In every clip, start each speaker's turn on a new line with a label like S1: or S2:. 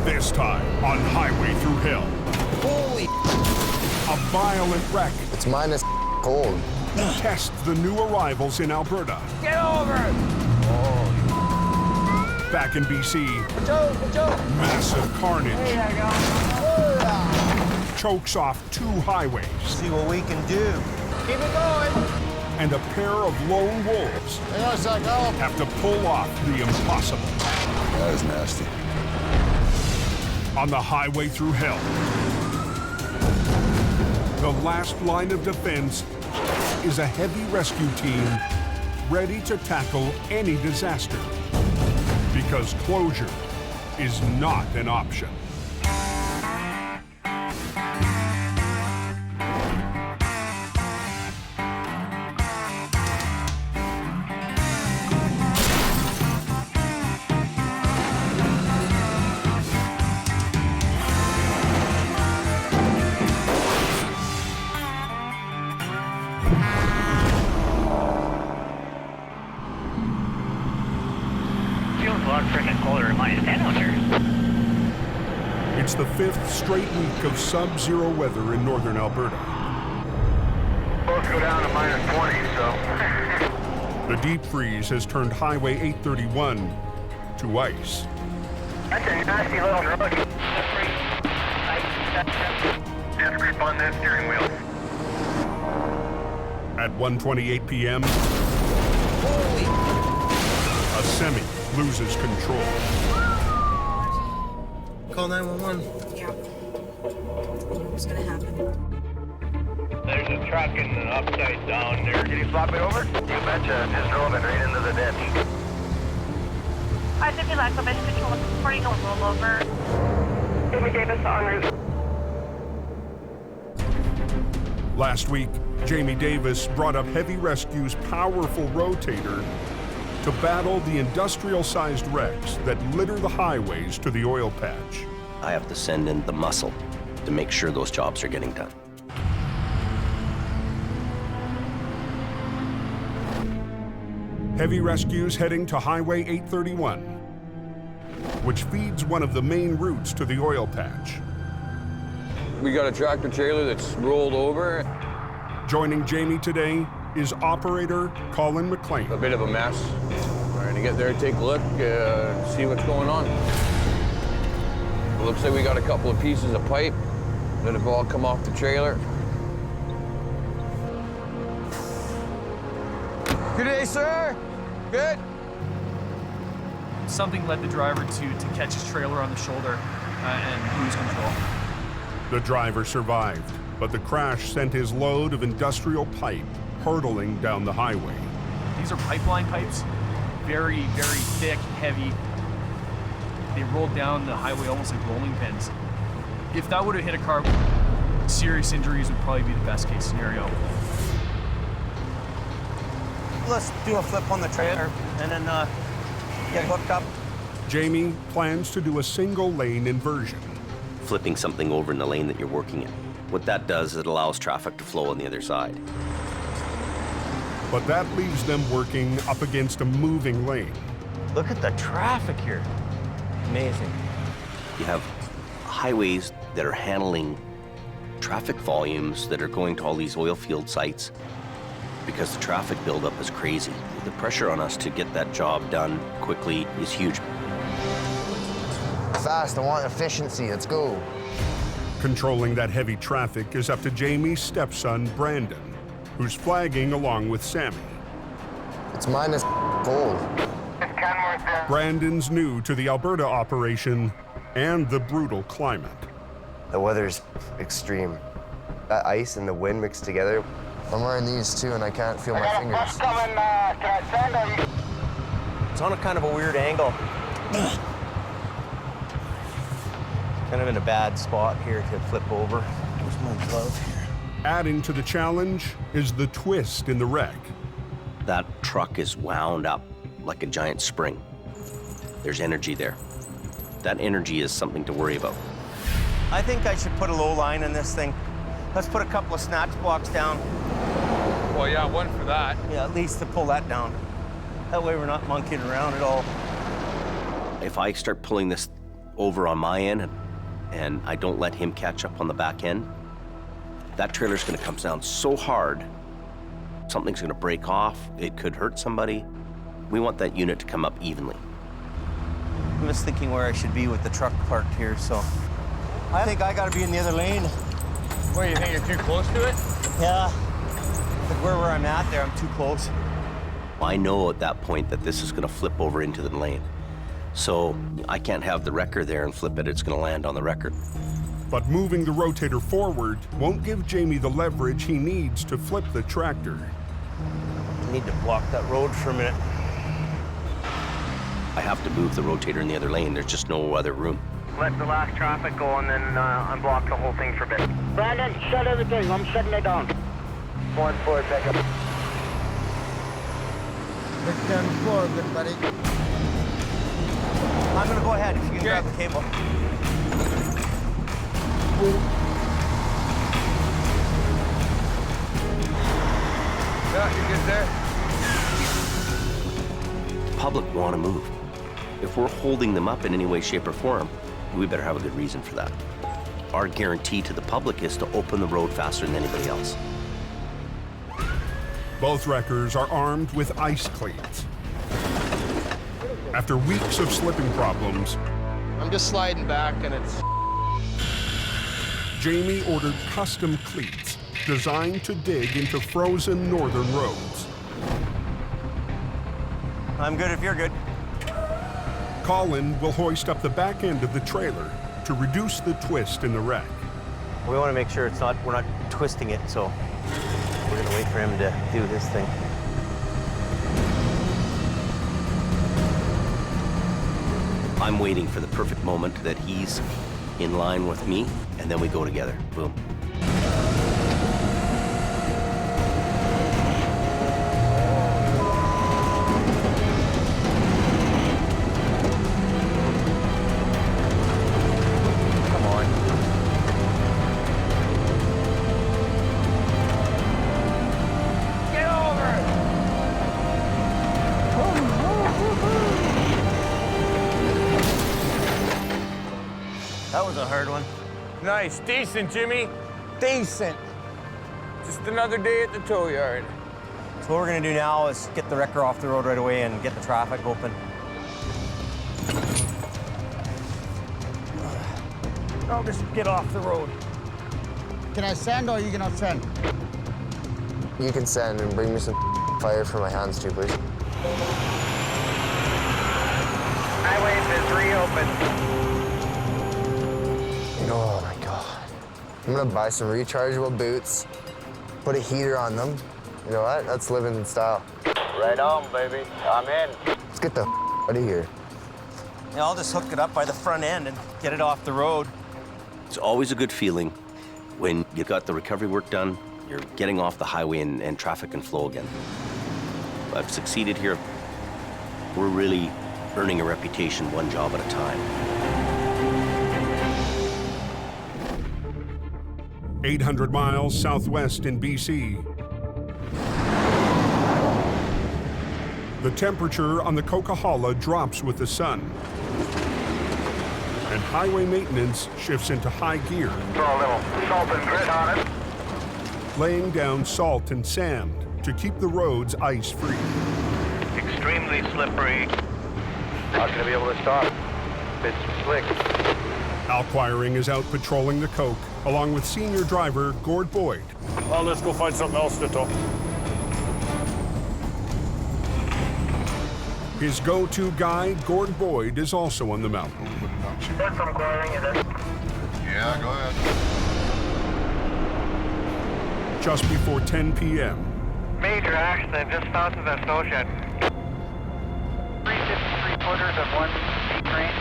S1: This time on Highway Through Hell.
S2: Holy!
S1: A violent wreck
S2: It's minus cold.
S1: tests the new arrivals in Alberta.
S3: Get over!
S1: Back in BC, massive carnage
S3: There you go.
S1: chokes off 2 highways
S4: See what we can do.
S3: Keep it going.
S1: and a pair of lone wolves
S2: Hang on a sec, Al.
S1: have to pull off the impossible
S2: That is nasty.
S1: on the Highway Through Hell. The last line of defense is a heavy rescue team ready to tackle any disaster, because closure is not an option.
S5: Feels a lot freaking colder than minus 10 out here.
S1: It's the 5th straight week of sub-zero weather in northern Alberta.
S6: Both go down to minus 20, so.
S1: The deep freeze has turned Highway 831 to ice.
S6: That's a nasty little road. Just grip on that steering wheel.
S1: At 1:28 p.m., a semi loses control.
S4: Call 911.
S7: Yeah. What's gonna happen?
S6: There's a truck in the upside down there. Can you flop it over? You betcha. Just drove it right into the ditch.
S7: I think you lack the best control before you don't roll over. Jamie Davis en route.
S1: Last week, Jamie Davis brought up Heavy Rescue's powerful rotator to battle the industrial-sized wrecks that litter the highways to the oil patch.
S8: I have to send in the muscle to make sure those jobs are getting done.
S1: Heavy Rescue's heading to Highway 831, which feeds one of the main routes to the oil patch.
S9: We got a tractor trailer that's rolled over.
S1: Joining Jamie today is operator Colin McLean.
S9: A bit of a mess. Trying to get there, take a look, see what's going on. It looks like we got a couple of pieces of pipe that have all come off the trailer.
S4: Good day, sir. Good.
S10: Something led the driver to catch his trailer on the shoulder and lose control.
S1: The driver survived, but the crash sent his load of industrial pipe hurtling down the highway.
S10: These are pipeline pipes, very, very thick, heavy. They rolled down the highway almost like rolling pins. If that would have hit a car, serious injuries would probably be the best case scenario.
S4: Let's do a flip on the trailer and then get hooked up.
S1: Jamie plans to do a single lane inversion.
S8: Flipping something over in the lane that you're working in. What that does, it allows traffic to flow on the other side.
S1: But that leaves them working up against a moving lane.
S4: Look at the traffic here. Amazing.
S8: You have highways that are handling traffic volumes that are going to all these oil field sites because the traffic buildup is crazy. The pressure on us to get that job done quickly is huge.
S2: Fast, I want efficiency. Let's go.
S1: Controlling that heavy traffic is up to Jamie's stepson, Brandon, who's flagging along with Sammy.
S2: It's minus cold.
S1: Brandon's new to the Alberta operation and the brutal climate.
S2: The weather's extreme. That ice and the wind mixed together. I'm wearing these too, and I can't feel my fingers.
S4: It's on a kind of a weird angle. Kind of in a bad spot here to flip over. Where's my glove here?
S1: Adding to the challenge is the twist in the wreck.
S8: That truck is wound up like a giant spring. There's energy there. That energy is something to worry about.
S4: I think I should put a low line in this thing. Let's put a couple of snatch blocks down.
S9: Well, yeah, one for that.
S4: Yeah, at least to pull that down. That way we're not monkeying around at all.
S8: If I start pulling this over on my end and I don't let him catch up on the back end, that trailer's gonna come down so hard, something's gonna break off, it could hurt somebody. We want that unit to come up evenly.
S4: I'm just thinking where I should be with the truck parked here, so I think I gotta be in the other lane.
S3: What, you think you're too close to it?
S4: Yeah, like where I'm at there, I'm too close.
S8: I know at that point that this is gonna flip over into the lane. So I can't have the wrecker there and flip it, it's gonna land on the wrecker.
S1: But moving the rotator forward won't give Jamie the leverage he needs to flip the tractor.
S4: I need to block that road for a minute.
S8: I have to move the rotator in the other lane, there's just no other room.
S6: Let the last traffic go and then unblock the whole thing for a bit.
S5: Brandon, shut everything. I'm shutting it down.
S6: Going forward, back up.
S3: Look down the floor, good buddy.
S4: I'm gonna go ahead if you can grab the cable.
S3: Yeah, you get there?
S8: Public want to move. If we're holding them up in any way, shape, or form, we better have a good reason for that. Our guarantee to the public is to open the road faster than anybody else.
S1: Both wreckers are armed with ice cleats. After weeks of slipping problems,
S3: I'm just sliding back and it's...
S1: Jamie ordered custom cleats designed to dig into frozen northern roads.
S4: I'm good if you're good.
S1: Colin will hoist up the back end of the trailer to reduce the twist in the wreck.
S4: We want to make sure we're not twisting it, so we're gonna wait for him to do his thing.
S8: I'm waiting for the perfect moment that he's in line with me, and then we go together. Boom.
S4: That was a hard one.
S3: Nice, decent, Jimmy.
S4: Decent.
S3: Just another day at the tow yard.
S4: So what we're gonna do now is get the wrecker off the road right away and get the traffic open.
S5: I'll just get off the road. Can I send or are you gonna send?
S2: You can send and bring me some fire for my hands too, please.
S6: Highway is reopened.
S2: Oh my God. I'm gonna buy some rechargeable boots, put a heater on them. You know what? That's living in style.
S6: Right on, baby. I'm in.
S2: Let's get the out of here.
S4: Yeah, I'll just hook it up by the front end and get it off the road.
S8: It's always a good feeling when you got the recovery work done, you're getting off the highway and traffic can flow again. I've succeeded here. We're really earning a reputation one job at a time.
S1: 800 miles southwest in BC. The temperature on the Coquihalla drops with the sun, and highway maintenance shifts into high gear,
S6: Throw a little salt and grit on it.
S1: laying down salt and sand to keep the roads ice-free.
S6: Extremely slippery. Not gonna be able to stop. It's slick.
S1: Quiring is out patrolling the Coke, along with senior driver Gord Boyd.
S3: Well, let's go find something else to tow.
S1: His go-to guy, Gord Boyd, is also on the mountain.
S6: There's some Quiring in it.
S11: Yeah, go ahead.
S1: Just before 10 p.m.,
S6: Major accident just south of that snow shed. 353 footers of one train.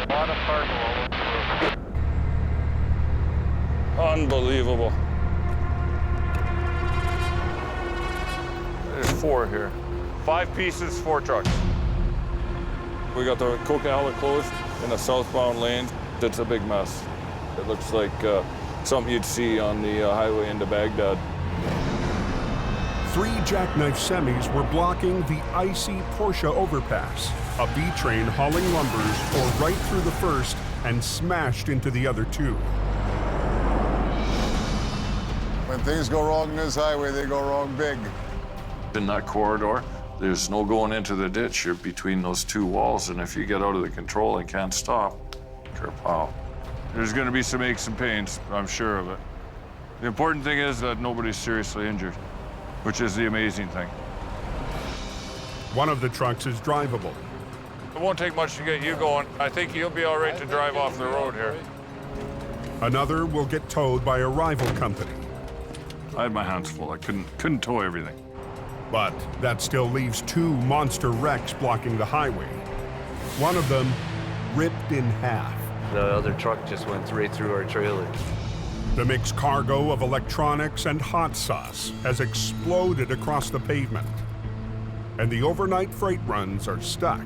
S6: A lot of cargo all over the road.
S3: Unbelievable. There's 4 here. 5 pieces, 4 trucks. We got the Coquihalla closed in a southbound lane. It's a big mess. It looks like something you'd see on the highway into Baghdad.
S1: 3 jackknife semis were blocking the icy Porsche overpass. A B train hauling lumbers tore right through the first and smashed into the other 2.
S11: When things go wrong in this highway, they go wrong big.
S3: In that corridor, there's no going into the ditch. You're between those 2 walls, and if you get out of the control and can't stop, kerpow. There's gonna be some aches and pains, I'm sure of it. The important thing is that nobody's seriously injured, which is the amazing thing.
S1: One of the trucks is drivable.
S3: It won't take much to get you going. I think you'll be all right to drive off the road here.
S1: Another will get towed by a rival company.
S3: I had my hands full. I couldn't tow everything.
S1: But that still leaves 2 monster wrecks blocking the highway. One of them ripped in half.
S12: The other truck just went right through our trailer.
S1: The mixed cargo of electronics and hot sauce has exploded across the pavement. And the overnight freight runs are stuck.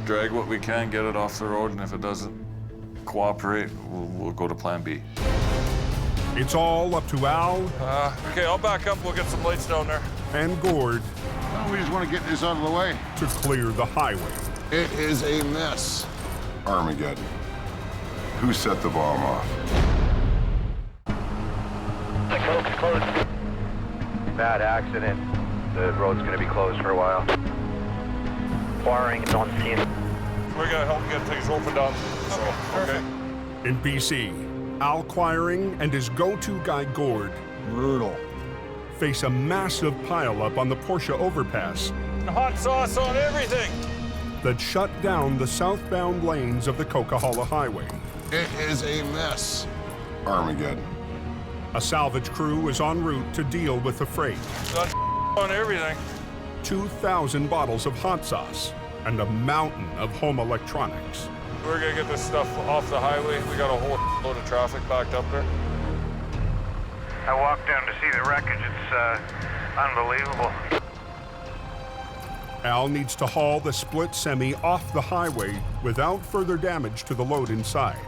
S3: Drag what we can, get it off the road, and if it doesn't cooperate, we'll go to plan B.
S1: It's all up to Al.
S3: Okay, I'll back up. We'll get some lights down there.
S1: And Gord.
S11: Well, we just want to get this out of the way.
S1: To clear the highway.
S11: It is a mess. Armageddon. Who set the bomb off?
S6: The coke's closed. Bad accident. The road's going to be closed for a while. Quiring is on scene.
S3: We're going to help get things opened up. Okay.
S1: In BC, Al Quiring and his go-to guy Gord
S11: Brutal.
S1: face a massive pileup on the Porsche overpass.
S3: Hot sauce on everything.
S1: That shut down the southbound lanes of the Coquihalla Highway.
S11: It is a mess. Armageddon.
S1: A salvage crew is en route to deal with the freight.
S3: Got on everything.
S1: 2,000 bottles of hot sauce and a mountain of home electronics.
S3: We're gonna get this stuff off the highway. We got a whole load of traffic backed up there.
S6: I walked down to see the wreckage. It's unbelievable.
S1: Al needs to haul the split semi off the highway without further damage to the load inside.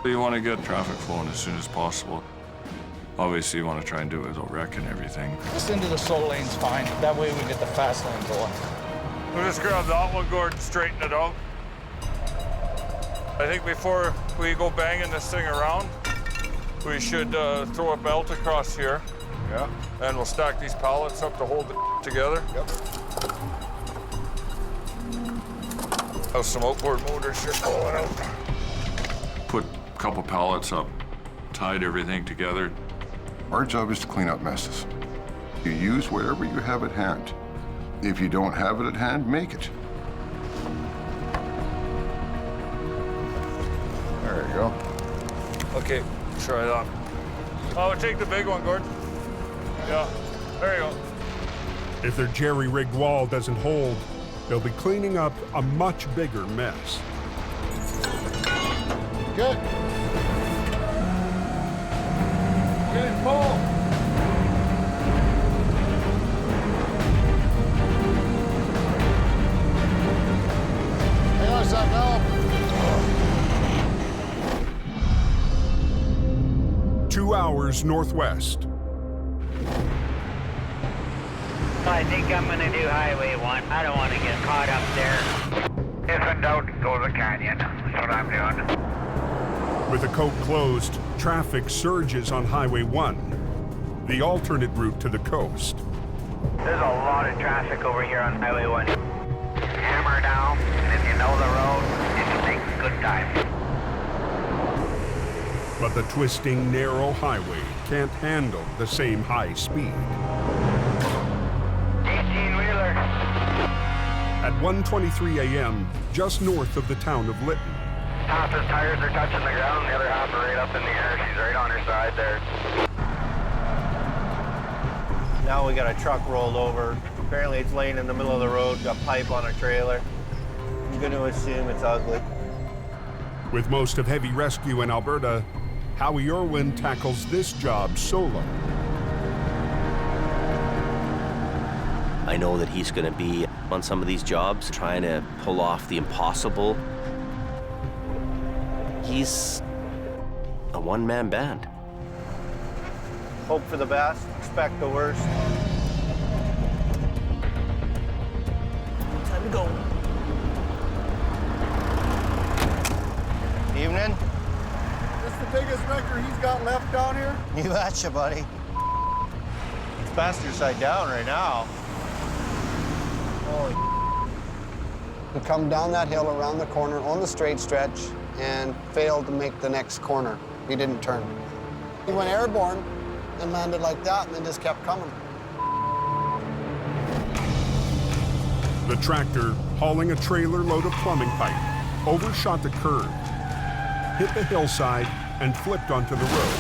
S3: You want to get traffic flowing as soon as possible. Obviously, you want to try and do it without wrecking everything.
S5: Just into the slow lane's fine. That way we get the fast lane going.
S3: We'll just grab that one, Gordon, straighten it out. I think before we go banging this thing around, we should throw a belt across here.
S11: Yeah.
S3: And we'll stack these pallets up to hold it together.
S11: Yep.
S3: Have some outboard motors here going out. Put a couple pallets up, tied everything together.
S11: Our job is to clean up messes. You use whatever you have at hand. If you don't have it at hand, make it. There you go.
S3: Okay, try that. Oh, take the big one, Gordon. Yeah, there you go.
S1: If their jerry-rigged wall doesn't hold, they'll be cleaning up a much bigger mess.
S11: Good.
S3: Okay, pull.
S11: Hang on a sec, Al.
S1: 2 hours northwest.
S6: I think I'm going to do Highway 1. I don't want to get caught up there. If in doubt, go to the canyon. That's what I'm doing.
S1: With the coke closed, traffic surges on Highway 1, the alternate route to the coast.
S6: There's a lot of traffic over here on Highway 1. Hammer down, and if you know the road, it takes a good time.
S1: But the twisting, narrow highway can't handle the same high speed.
S6: 18-wheeler.
S1: At 1:23 a.m., just north of the town of Lytton,
S6: Half his tires are touching the ground, the other half are right up in the air. She's right on her side there.
S4: Now we got a truck rolled over. Apparently it's laying in the middle of the road, got pipe on a trailer. I'm going to assume it's ugly.
S1: with most of heavy rescue in Alberta, Howie Irwin tackles this job solo.
S8: I know that he's going to be on some of these jobs trying to pull off the impossible. He's a one-man band.
S4: Hope for the best, expect the worst.
S5: Time to go.
S4: Evening.
S5: This is the biggest wrecker he's got left down here?
S4: You betcha, buddy. It's passenger side down right now. Holy.
S5: We come down that hill around the corner on the straight stretch and failed to make the next corner. He didn't turn. He went airborne and landed like that and then just kept coming.
S1: The tractor, hauling a trailer load of plumbing pipe, overshot the curb, hit the hillside, and flipped onto the road.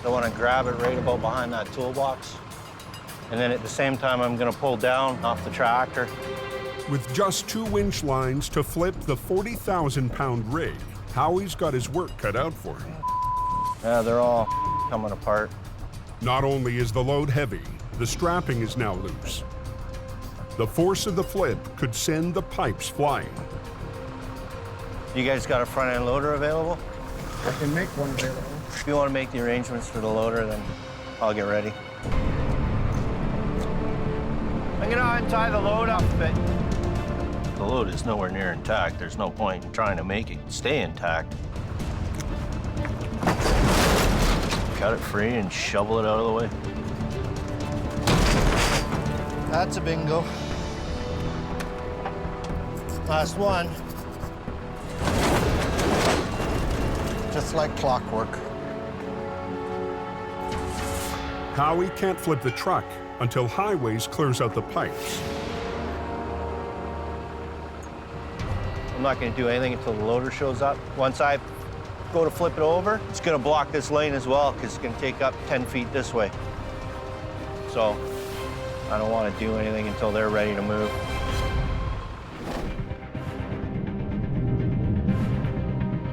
S4: I want to grab it right about behind that toolbox. And then at the same time, I'm going to pull down off the tractor.
S1: With just 2 winch lines to flip the 40,000-pound rig, Howie's got his work cut out for him.
S4: Yeah, they're all coming apart.
S1: Not only is the load heavy, the strapping is now loose. The force of the flip could send the pipes flying.
S4: You guys got a front-end loader available?
S5: I can make one available.
S4: If you want to make the arrangements for the loader, then I'll get ready. I'm going to untie the load up a bit. The load is nowhere near intact. There's no point in trying to make it stay intact. Cut it free and shovel it out of the way. That's a bingo. Last one.
S5: Just like clockwork.
S1: Howie can't flip the truck until Highways clears out the pipes.
S4: I'm not going to do anything until the loader shows up. Once I go to flip it over, it's going to block this lane as well because it's going to take up 10 feet this way. So I don't want to do anything until they're ready to move.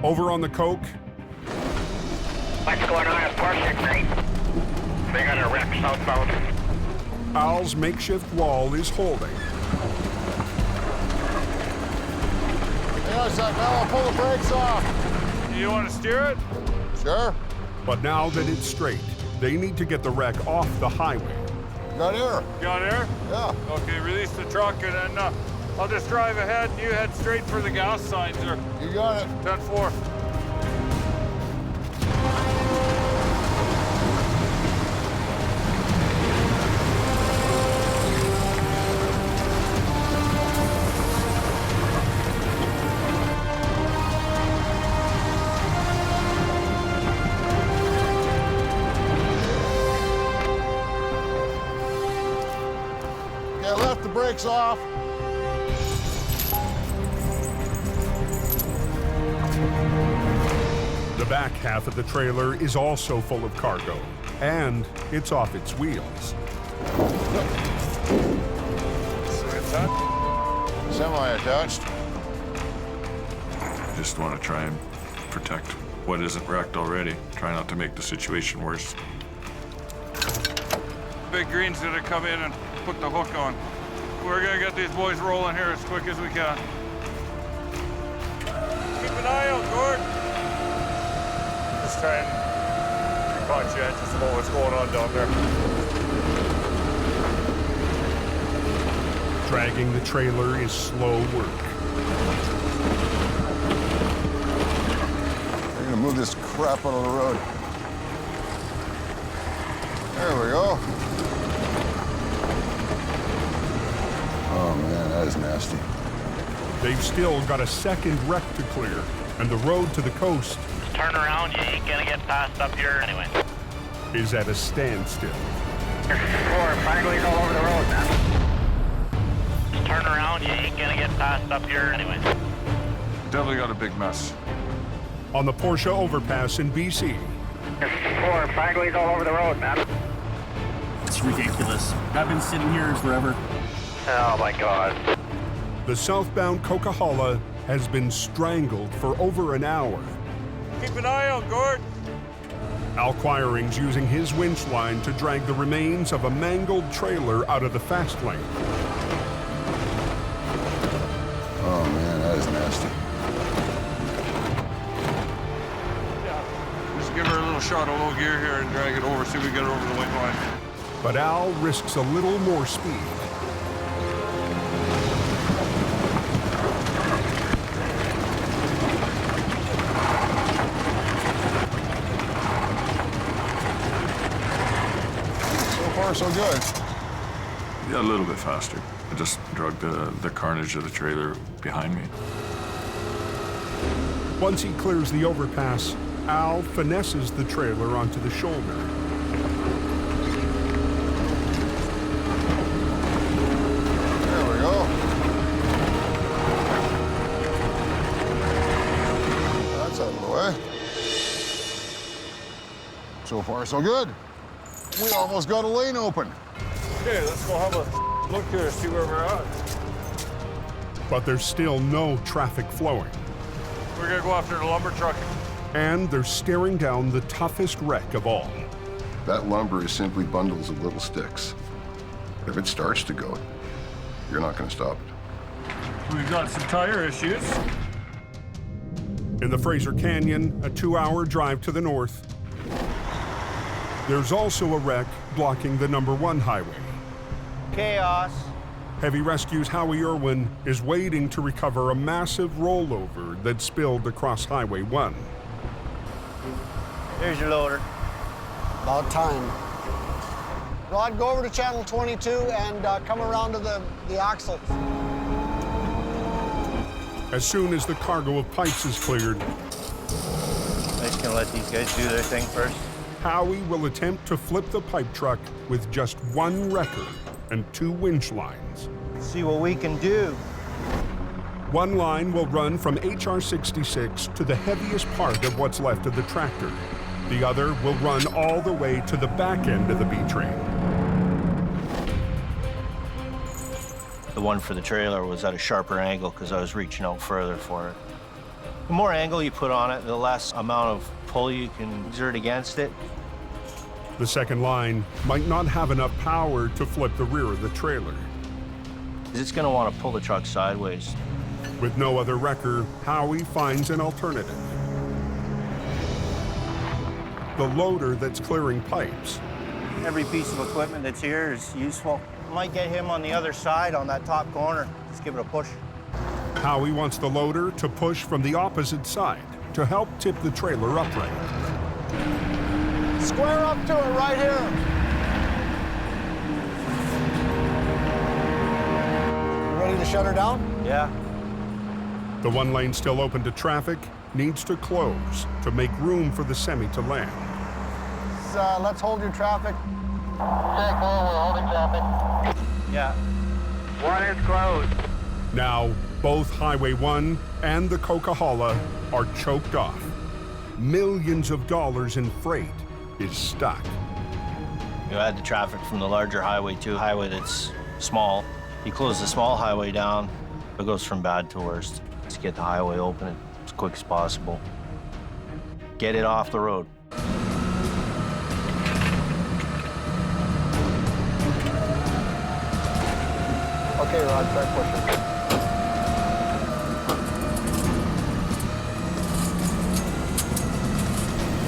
S1: Over on the Coke,
S6: What's going on at Parsec, mate? They got a wreck southbound.
S1: Al's makeshift wall is holding.
S11: Hey, Isaac, now I'll pull the brakes off.
S3: You want to steer it?
S11: Sure.
S1: But now that it's straight, they need to get the wreck off the highway.
S11: Got air.
S3: Got air?
S11: Yeah.
S3: Okay, release the truck and then I'll just drive ahead and you head straight for the gas signs there.
S11: You got it.
S3: 10-4.
S11: Okay, left the brakes off.
S1: The back half of the trailer is also full of cargo, and it's off its wheels.
S11: Semi-attached.
S3: Just want to try and protect what isn't wrecked already. Try not to make the situation worse. Big green's gonna come in and put the hook on. We're gonna get these boys rolling here as quick as we can. Keep an eye out, Gord. Just try and be conscientious about what's going on down there.
S1: Dragging the trailer is slow work.
S11: We're gonna move this crap out of the road. There we go. Oh man, that is nasty.
S1: They've still got a second wreck to clear, and the road to the coast
S6: Turn around, you ain't gonna get past up here anyway.
S1: is at a standstill.
S6: 4, Fragley's all over the road, man. Turn around, you ain't gonna get past up here anyway.
S3: Definitely got a big mess.
S1: On the Porsche overpass in BC,
S6: 4, Fragley's all over the road, man.
S10: It's ridiculous. I've been sitting here forever.
S6: Oh my God.
S1: the southbound Coquihalla has been strangled for over an hour.
S3: Keep an eye out, Gord.
S1: Al Quiring's using his winch line to drag the remains of a mangled trailer out of the fast lane.
S11: Oh man, that is nasty.
S3: shot of low gear here and drag it over, see if we get it over the white line.
S1: But Al risks a little more speed.
S11: So far, so good.
S3: Yeah, a little bit faster. I just dragged the carnage of the trailer behind me.
S1: Once he clears the overpass, Al finesses the trailer onto the shoulder.
S11: There we go. That's out of the way. So far, so good. We almost got a lane open.
S3: Okay, let's go have a look here, see where we're at.
S1: But there's still no traffic flowing.
S3: We're gonna go after the lumber truck.
S1: And they're staring down the toughest wreck of all.
S11: That lumber is simply bundles of little sticks. If it starts to go, you're not going to stop it.
S3: We've got some tire issues.
S1: In the Fraser Canyon, a 2-hour drive to the north, there's also a wreck blocking the #1 highway.
S4: Chaos.
S1: Heavy Rescue's Howie Irwin is waiting to recover a massive rollover that spilled across Highway 1.
S4: There's your loader.
S5: About time. Rod, go over to channel 22 and come around to the axle.
S1: As soon as the cargo of pipes is cleared,
S4: I'm just gonna let these guys do their thing first.
S1: Howie will attempt to flip the pipe truck with just 1 wrecker and 2 winch lines.
S4: See what we can do.
S1: One line will run from HR-66 to the heaviest part of what's left of the tractor. The other will run all the way to the back end of the B-train.
S4: The one for the trailer was at a sharper angle because I was reaching out further for it. The more angle you put on it, the less amount of pull you can exert against it.
S1: The second line might not have enough power to flip the rear of the trailer.
S4: It's going to want to pull the truck sideways.
S1: With no other wrecker, Howie finds an alternative. The loader that's clearing pipes.
S4: Every piece of equipment that's here is useful. Might get him on the other side on that top corner. Just give it a push.
S1: Howie wants the loader to push from the opposite side to help tip the trailer upright.
S5: Square up to it right here. Ready to shut her down?
S4: Yeah.
S2: The one lane still open to traffic needs to close to make room for the semi to land.
S5: Let's hold your traffic.
S6: Check, we're holding traffic.
S4: Yeah.
S6: One is closed.
S2: Now, both Highway 1 and the Coquihalla are choked off. Millions of dollars in freight is stuck.
S4: You add the traffic from the larger highway to a highway that's small. You close the small highway down, it goes from bad to worst. Just get the highway open as quick as possible. Get it off the road.
S5: Okay, Rod, start pushing.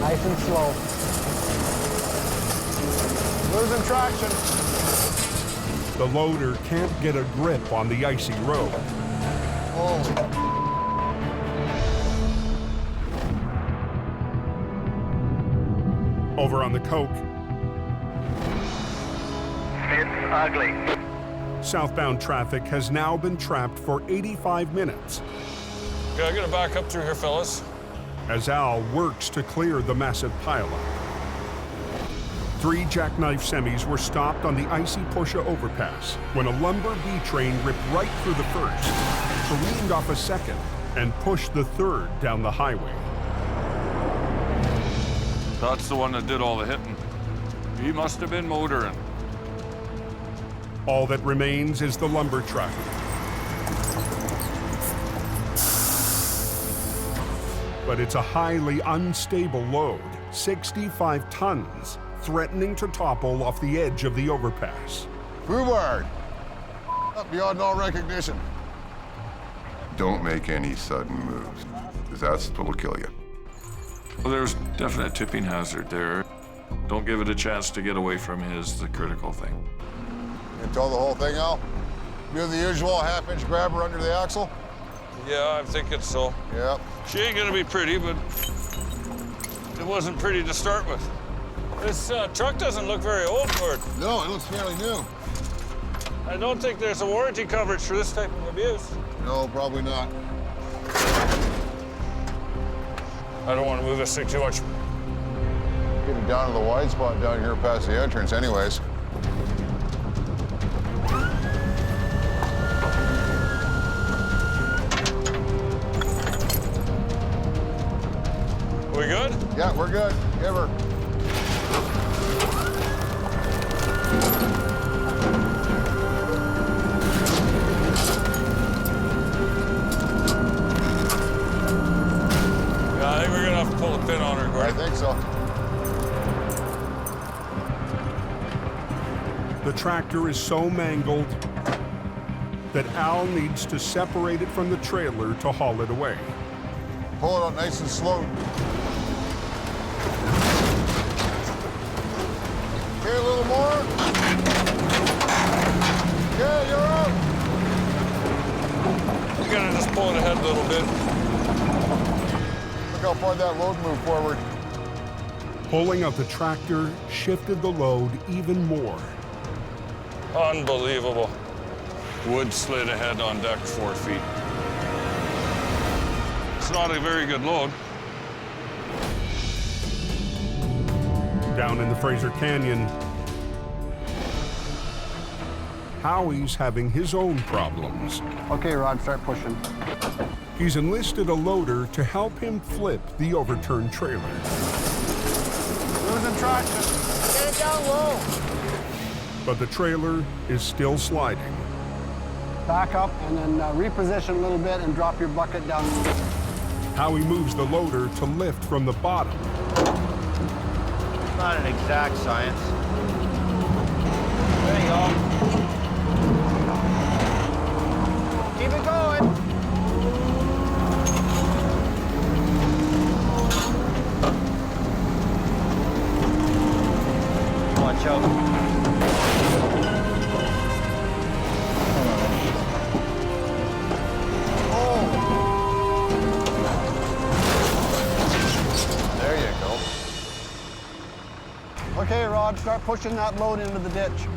S5: Nice and slow. Losing traction.
S2: The loader can't get a grip on the icy road.
S5: Oh.
S2: Over on the Coke,
S6: It's ugly.
S2: southbound traffic has now been trapped for 85 minutes
S3: Okay, I'm gonna back up through here, fellas.
S2: as Al works to clear the massive pileup. 3 jackknife semis were stopped on the icy Porsche overpass when a lumber B train ripped right through the first, careened off a second, and pushed the third down the highway.
S3: That's the one that did all the hitting. He must have been motoring.
S2: All that remains is the lumber truck. But it's a highly unstable load, 65 tons, threatening to topple off the edge of the overpass.
S11: Rhubarb! Up beyond all recognition. Don't make any sudden moves, because that's what'll kill you.
S3: Well, there's definite tipping hazard there. Don't give it a chance to get away from you is the critical thing.
S11: You tow the whole thing out? Do the usual half-inch grabber under the axle?
S3: Yeah, I'm thinking so.
S11: Yep.
S3: She ain't gonna be pretty, but it wasn't pretty to start with. This truck doesn't look very old for it.
S11: No, it looks fairly new.
S3: I don't think there's a warranty coverage for this type of abuse.
S11: No, probably not.
S3: I don't want to move this thing too much.
S11: Getting down to the wide spot down here past the entrance anyways.
S3: We good?
S11: Yeah, we're good. Give her.
S3: Yeah, I think we're gonna have to pull a pin on her,
S11: I
S3: Gordon.
S11: think so.
S1: The tractor is so mangled that Al needs to separate it from the trailer to haul it away.
S11: Pull it out nice and slow. Okay, a little more. Yeah, you're out.
S3: We're gonna just pull it ahead a little bit.
S11: Look how far that load moved forward.
S1: Pulling out the tractor shifted the load even more.
S3: Unbelievable. Wood slid ahead on deck 4 feet. It's not a very good load.
S1: Down in the Fraser Canyon, Howie's having his own problems.
S5: Okay, Rod, start pushing.
S1: He's enlisted a loader to help him flip the overturned trailer.
S5: Losing traction. Get it down low.
S1: But the trailer is still sliding.
S5: Back up and then reposition a little bit and drop your bucket down.
S1: Howie moves the loader to lift from the bottom.
S4: It's not an exact science. There you go. Keep it going. Watch out.
S5: Okay, Rod, start pushing that load into the ditch.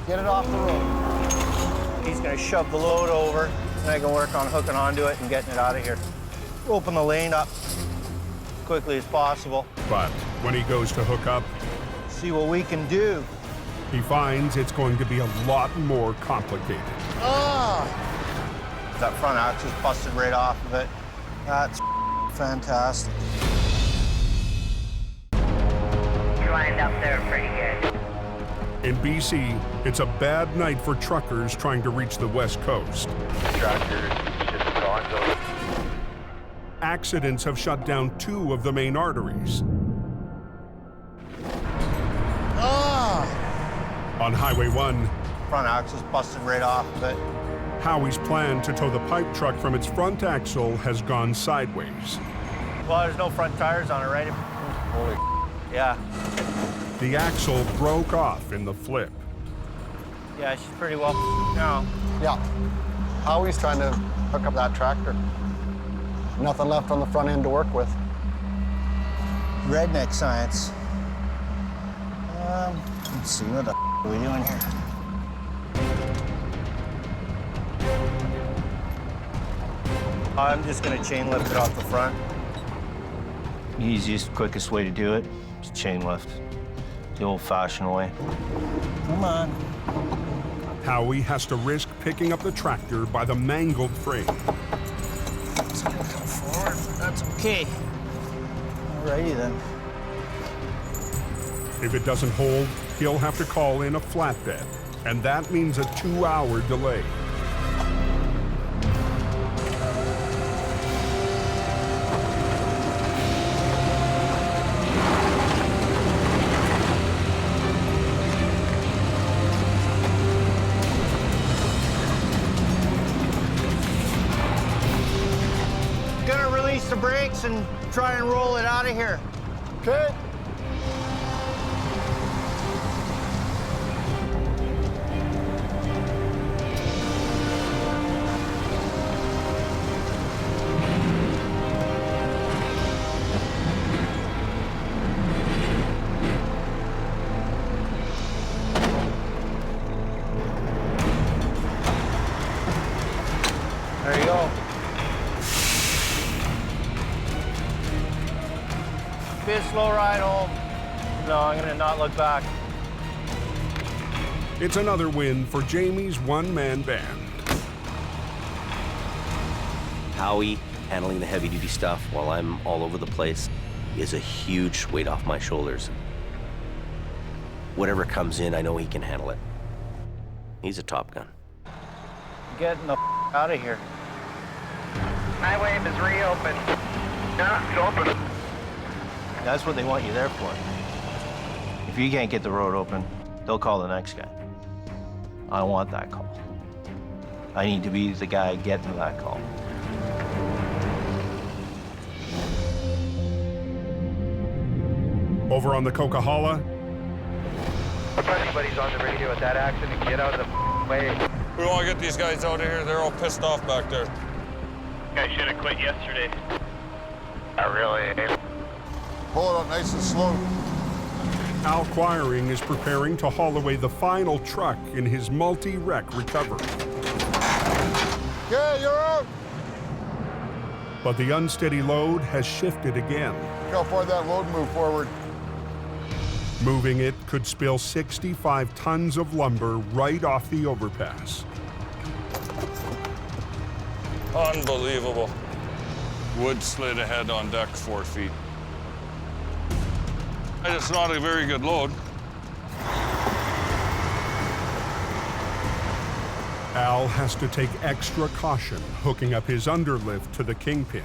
S5: Get it off the road.
S4: He's gonna shove the load over, and I can work on hooking onto it and getting it out of here. Open the lane up as quickly as possible.
S1: But when he goes to hook up,
S4: See what we can do.
S1: he finds it's going to be a lot more complicated.
S4: That front axle's busted right off of it. That's fantastic.
S7: Lined up there pretty good.
S1: In BC, it's a bad night for truckers trying to reach the West Coast.
S6: Tractor just gone, so
S1: Accidents have shut down 2 of the main arteries. On Highway 1,
S4: Front axle's busted right off of it.
S1: Howie's plan to tow the pipe truck from its front axle has gone sideways.
S4: Well, there's no front tires on it, right? Holy yeah.
S1: The axle broke off in the flip.
S4: Yeah, she's pretty well now.
S5: Yeah. Howie's trying to hook up that tractor. Nothing left on the front end to work with.
S4: Redneck science. Let's see, what the are we doing here? I'm just gonna chain lift it off the front. Easiest, quickest way to do it is chain lift. The old-fashioned way. Come on.
S1: Howie has to risk picking up the tractor by the mangled frame.
S4: It's gonna come forward, but that's okay. Alrighty then.
S1: If it doesn't hold, he'll have to call in a flatbed, and that means a 2-hour delay.
S4: Gonna release the brakes and try and roll it out of here.
S5: Okay.
S4: There you go. Be a slow ride home. No, I'm gonna not look back.
S1: It's another win for Jamie's one-man band.
S8: Howie handling the heavy-duty stuff while I'm all over the place is a huge weight off my shoulders. Whatever comes in, I know he can handle it. He's a Top Gun.
S4: Getting the out of here.
S6: Highway is reopened. Yeah, it's open.
S4: That's what they want you there for. If you can't get the road open, they'll call the next guy. I don't want that call. I need to be the guy getting that call.
S1: Over on the Coquihalla,
S6: If anybody's on the radio at that accident, get out of the way.
S3: We want to get these guys out of here. They're all pissed off back there.
S6: I should have quit yesterday. I really.
S11: Pull it up nice and slow.
S1: Al Quiring is preparing to haul away the final truck in his multi-wreck recovery.
S11: Okay, you're out.
S1: But the unsteady load has shifted again.
S11: Look how far that load moved forward.
S1: Moving it could spill 65 tons of lumber right off the overpass.
S3: Unbelievable. Wood slid ahead on deck 4 feet. And it's not a very good load.
S1: Al has to take extra caution hooking up his underlift to the kingpin.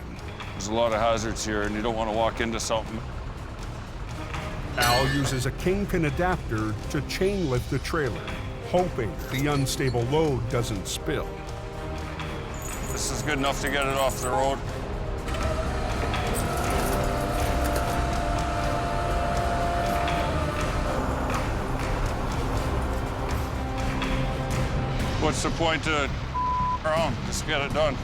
S3: There's a lot of hazards here, and you don't want to walk into something.
S1: Al uses a kingpin adapter to chain lift the trailer, hoping the unstable load doesn't spill.
S3: This is good enough to get it off the road. What's the point to around? Just get it done.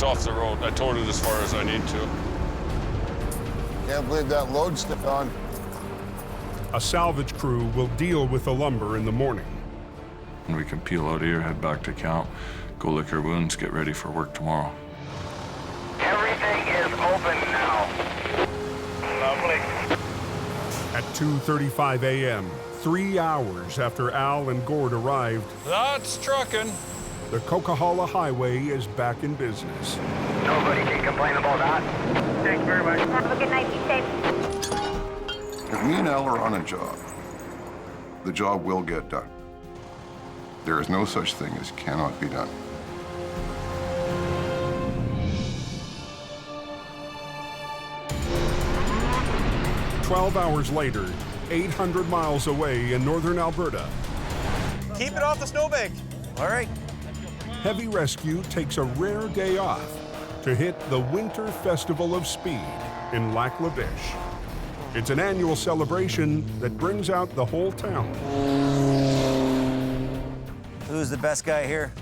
S3: Off the road. I towed it as far as I need to.
S11: Can't believe that load stepped on.
S1: A salvage crew will deal with the lumber in the morning.
S3: And we can peel out here, head back to camp, go lick our wounds, get ready for work tomorrow.
S6: Everything is open now. Lovely.
S1: At 2:35 a.m., 3 hours after Al and Gord arrived,
S3: That's trucking.
S1: the Cocola Highway is back in business.
S6: Nobody can complain about that. Thanks very much.
S7: Have a good night. Be safe.
S11: If me and Al are on a job, the job will get done. There is no such thing as cannot be done.
S1: "12 hours later, 800 miles away in northern Alberta,
S4: Keep it off the snowbank. All right.
S1: Heavy Rescue takes a rare day off to hit the Winter Festival of Speed in Lac La Biche. It's an annual celebration that brings out the whole town.
S4: Who's the best guy here?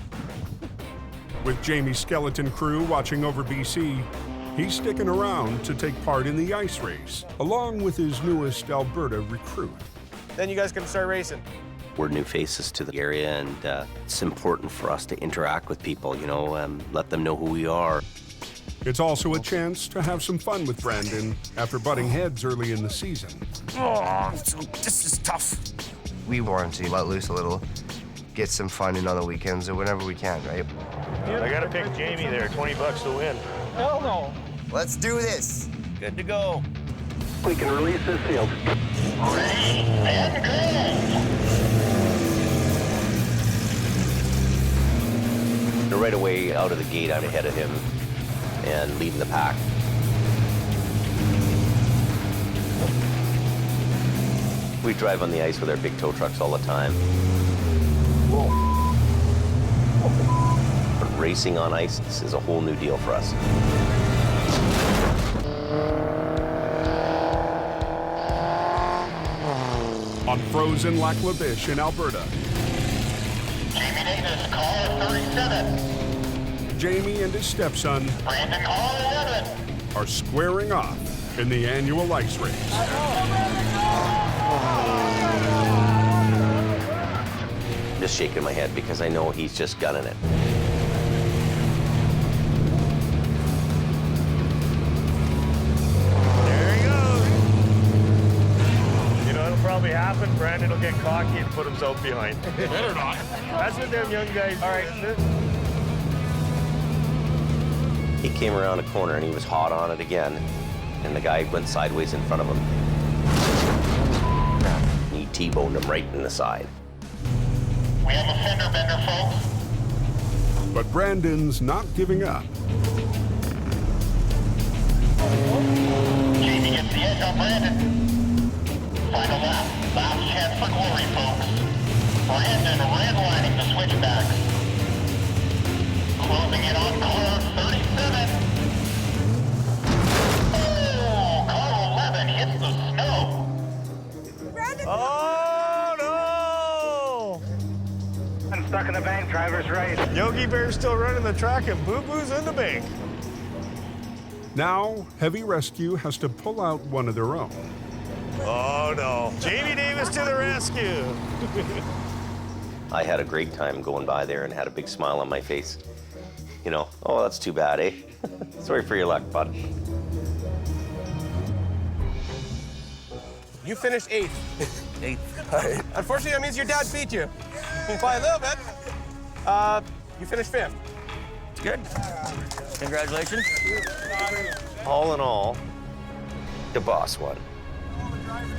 S1: With Jamie's skeleton crew watching over BC, he's sticking around to take part in the ice race, along with his newest Alberta recruit.
S4: Then you guys can start racing.
S8: We're new faces to the area, and it's important for us to interact with people, you know, let them know who we are.
S1: It's also a chance to have some fun with Brandon after butting heads early in the season.
S13: Oh, this is tough. We want to let loose a little, get some fun in on the weekends or whenever we can, right?
S6: I gotta pick Jamie there. $20 to win.
S4: Hell no.
S13: Let's do this.
S4: Good to go.
S6: We can release this field.
S5: And
S8: right away, out of the gate, I'm ahead of him and leading the pack. We drive on the ice with our big tow trucks all the time. But racing on ice is a whole new deal for us.
S1: On frozen Lac La Biche in Alberta.
S14: Jamie Davis, caller 37.
S1: Jamie and his stepson
S14: Brandon, caller 11.
S1: are squaring off in the annual ice race.
S8: Just shaking my head because I know he's just gunning it.
S15: There he goes. You know what'll probably happen? Brandon will get cocky and put himself behind. Better not. That's what them young guys do. All right.
S8: He came around a corner and he was hot on it again, and the guy went sideways in front of him. And he T-boned him right in the side.
S14: We have a fender bender, folks.
S1: But Brandon's not giving up.
S14: Jamie gets the edge on Brandon. Final lap. Last chance for glory, folks. Brandon redlining the switchbacks. Closing in on car 37. Oh, car 11 hits the snow.
S15: Oh, no!
S6: I'm stuck in the bank, driver's right.
S15: Yogi Bear's still running the track and Boo Boo's in the bank.
S1: Now, Heavy Rescue has to pull out one of their own.
S15: Oh, no. Jamie Davis to the rescue.
S8: I had a great time going by there and had a big smile on my face. You know, oh, that's too bad, eh? Sorry for your luck, bud.
S16: You finished 8th. 8th. Unfortunately, that means your dad beat you by a little bit. You finished 5th. It's good. Congratulations.
S8: All in all, the boss won.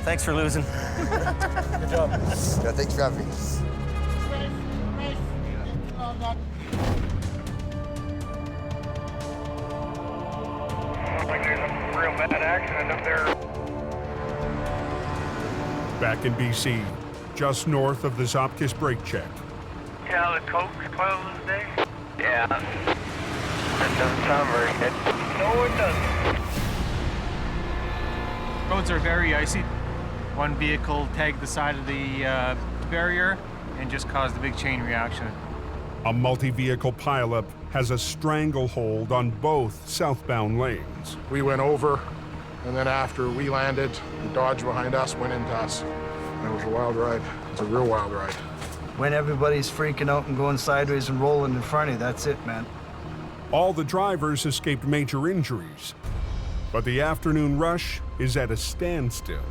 S16: Thanks for losing. Good job.
S5: Yeah, thanks for having me.
S6: Looks like there's a real bad accident up there.
S1: Back in BC, just north of the Zopkis brake check.
S6: Yeah, the Coke's closed today. Yeah. That doesn't sound very good. No, it doesn't.
S10: Roads are very icy. One vehicle tagged the side of the barrier and just caused a big chain reaction.
S1: A multi-vehicle pileup has a stranglehold on both southbound lanes.
S2: We went over, and then after we landed, the Dodge behind us went into us. And it was a wild ride. It's a real wild ride.
S17: When everybody's freaking out and going sideways and rolling in front of you, that's it, man.
S1: All the drivers escaped major injuries, but the afternoon rush is at a standstill.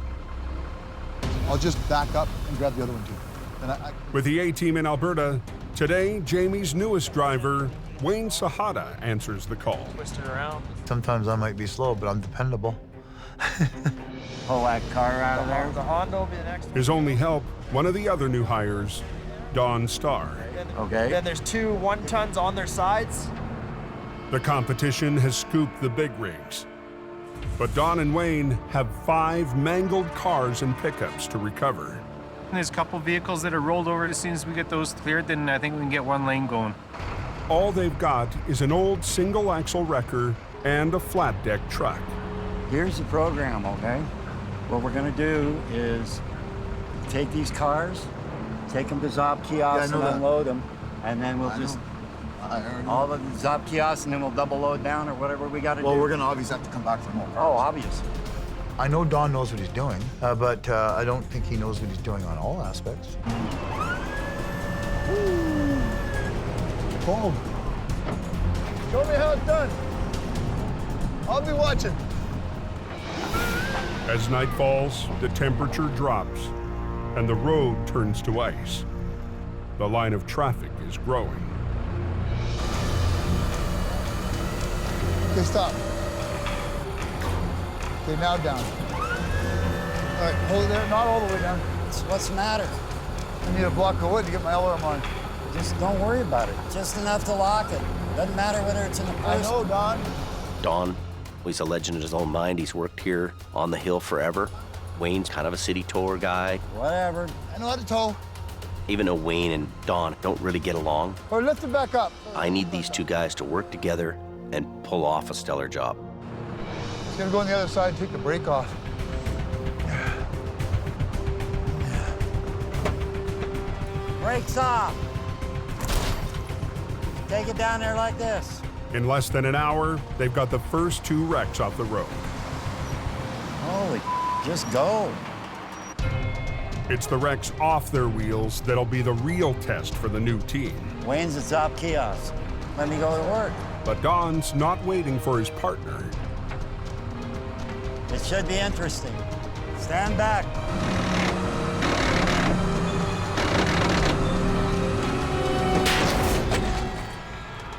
S18: I'll just back up and grab the other one, too. And
S1: With the A-team in Alberta, today, Jamie's newest driver, Wayne Sahada, answers the call.
S10: Twist it around.
S18: Sometimes I might be slow, but I'm dependable.
S17: Pull that car out of there. The Honda will be the next one.
S1: His only help, one of the other new hires, Don Starr.
S17: Okay. Then there's 2 1-tons on their sides.
S1: The competition has scooped the big rigs. But Don and Wayne have 5 mangled cars and pickups to recover.
S10: There's a couple vehicles that are rolled over. As soon as we get those cleared, then I think we can get one lane going.
S1: All they've got is an old single-axle wrecker and a flat-deck truck.
S19: Here's the program, okay? What we're gonna do is take these cars, take them to Zop kiosks and unload them, and then we'll just all the Zop kiosks, and then we'll double load down or whatever we gotta do.
S18: Well, we're gonna obviously have to come back for more cars.
S19: Oh, obvious.
S18: I know Don knows what he's doing, but I don't think he knows what he's doing on all aspects. Boom.
S5: Show me how it's done. I'll be watching.
S1: As night falls, the temperature drops, and the road turns to ice. The line of traffic is growing.
S18: Okay, stop. Okay, now down. All right, hold it there. Not all the way down.
S5: What's the matter?
S18: I need a block of wood to get my alarm on.
S19: Just don't worry about it. Just enough to lock it. Doesn't matter whether it's in the first.
S18: I know, Don.
S8: Don, well, he's a legend in his own mind. He's worked here on the hill forever. Wayne's kind of a city tour guy.
S19: Whatever.
S18: I know how to tow.
S8: Even though Wayne and Don don't really get along,
S18: Or lift it back up.
S8: I need these two guys to work together and pull off a stellar job.
S18: It's gonna go on the other side and take the brake off.
S19: Brakes off. Take it down there like this.
S2: In less than an hour, they've got the first 2 wrecks off the road.
S19: Holy, just go.
S2: It's the wrecks off their wheels that'll be the real test for the new team.
S19: Wayne's the top kiosk. Let me go to work.
S2: But Don's not waiting for his partner.
S19: It should be interesting. Stand back.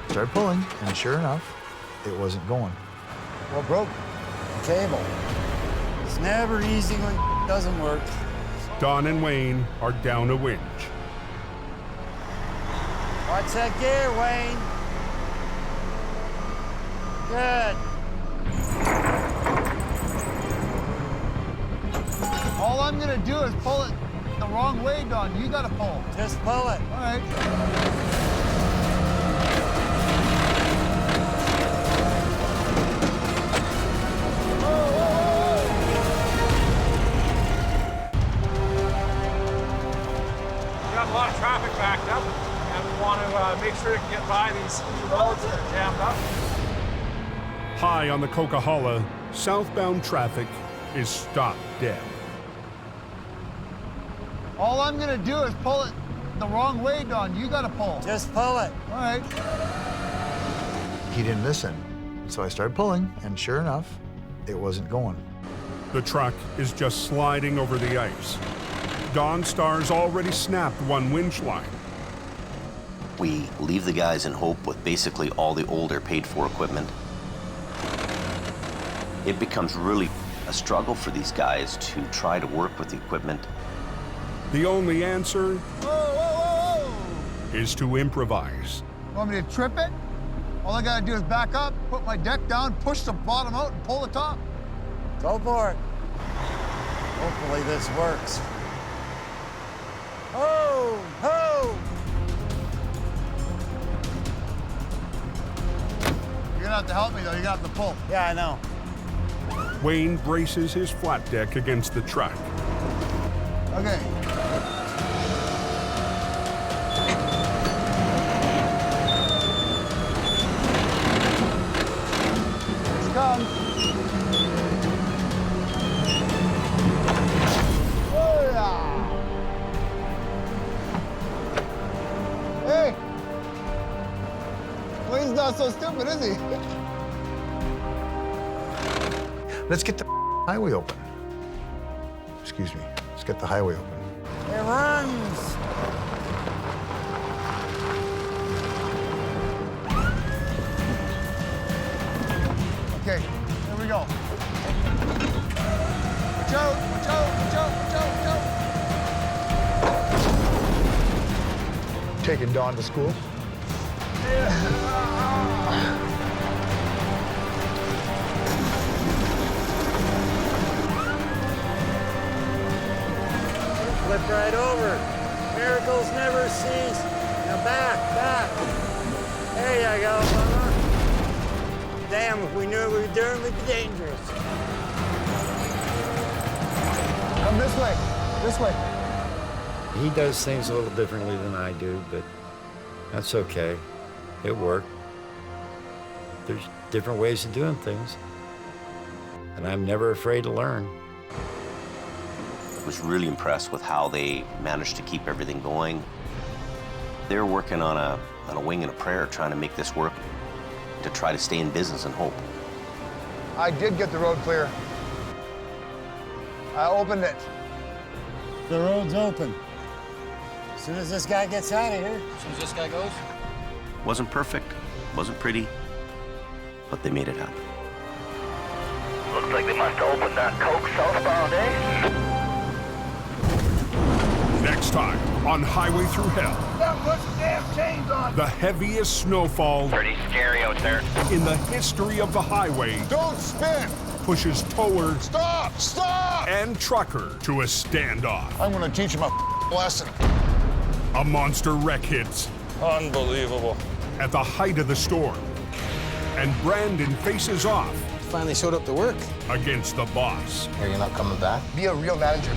S18: Started pulling, and sure enough, it wasn't going.
S19: What broke? The cable. It's never easy when it doesn't work.
S2: Don and Wayne are down a winch.
S19: Watch that gear, Wayne. Good.
S18: All I'm gonna do is pull it the wrong way, Don. You gotta pull.
S19: Just pull it.
S18: All right.
S15: A lot of traffic backed up, and we want to make sure we can get by these roads that are jammed up.
S2: High on the Coquihalla, southbound traffic is stopped dead.
S18: All I'm gonna do is pull it the wrong way, Don. You gotta pull.
S19: Just pull it.
S18: All right. He didn't listen, so I started pulling, and sure enough, it wasn't going.
S2: The truck is just sliding over the ice. Don Star's already snapped one winch line.
S8: We leave the guys in Hope with basically all the older paid-for equipment. It becomes really a struggle for these guys to try to work with the equipment.
S2: The only answer is to improvise.
S18: You want me to trip it? All I gotta do is back up, put my deck down, push the bottom out, and pull the top.
S19: Go for it. Hopefully this works. Ho! Ho!
S18: You're gonna have to help me, though. You're gonna have to pull.
S19: Yeah, I know.
S2: Wayne braces his flat deck against the truck.
S18: Okay. Here it comes. Oh, yeah. Hey! Wayne's not so stupid, is he? Let's get the highway open. Excuse me. Let's get the highway open.
S19: It runs.
S18: Okay, here we go. Watch out, watch out, watch out, watch out, watch out. Taking Dawn to school.
S19: Flip right over. Miracles never cease. Now back, back. There you go, mama. Damn, if we knew what we were doing, we'd be dangerous.
S18: Come this way, this way.
S19: He does things a little differently than I do, but that's okay. It worked. There's different ways of doing things, and I'm never afraid to learn.
S8: I was really impressed with how they managed to keep everything going. They're working on a wing and a prayer, trying to make this work, to try to stay in business and hope.
S18: I did get the road clear. I opened it.
S19: The road's open. As soon as this guy gets out of here.
S16: As soon as this guy goes?
S8: Wasn't perfect, wasn't pretty, but they made it happen.
S14: Looks like they must have opened that Coke southbound, eh?
S2: Next
S1: Next time on Highway Through Hell,
S14: Now put some damn chains on.
S1: the heaviest snowfall
S6: Pretty scary out there.
S1: in the history of the highway
S11: Don't spin!
S1: pushes tower
S11: Stop! Stop!
S1: and trucker to a standoff.
S11: I'm gonna teach him a lesson.
S1: A monster wreck hits
S9: Unbelievable.
S1: at the height of the storm, and Brandon faces off
S5: Finally showed up to work.
S1: against the boss.
S5: Are you not coming back? Be a real manager.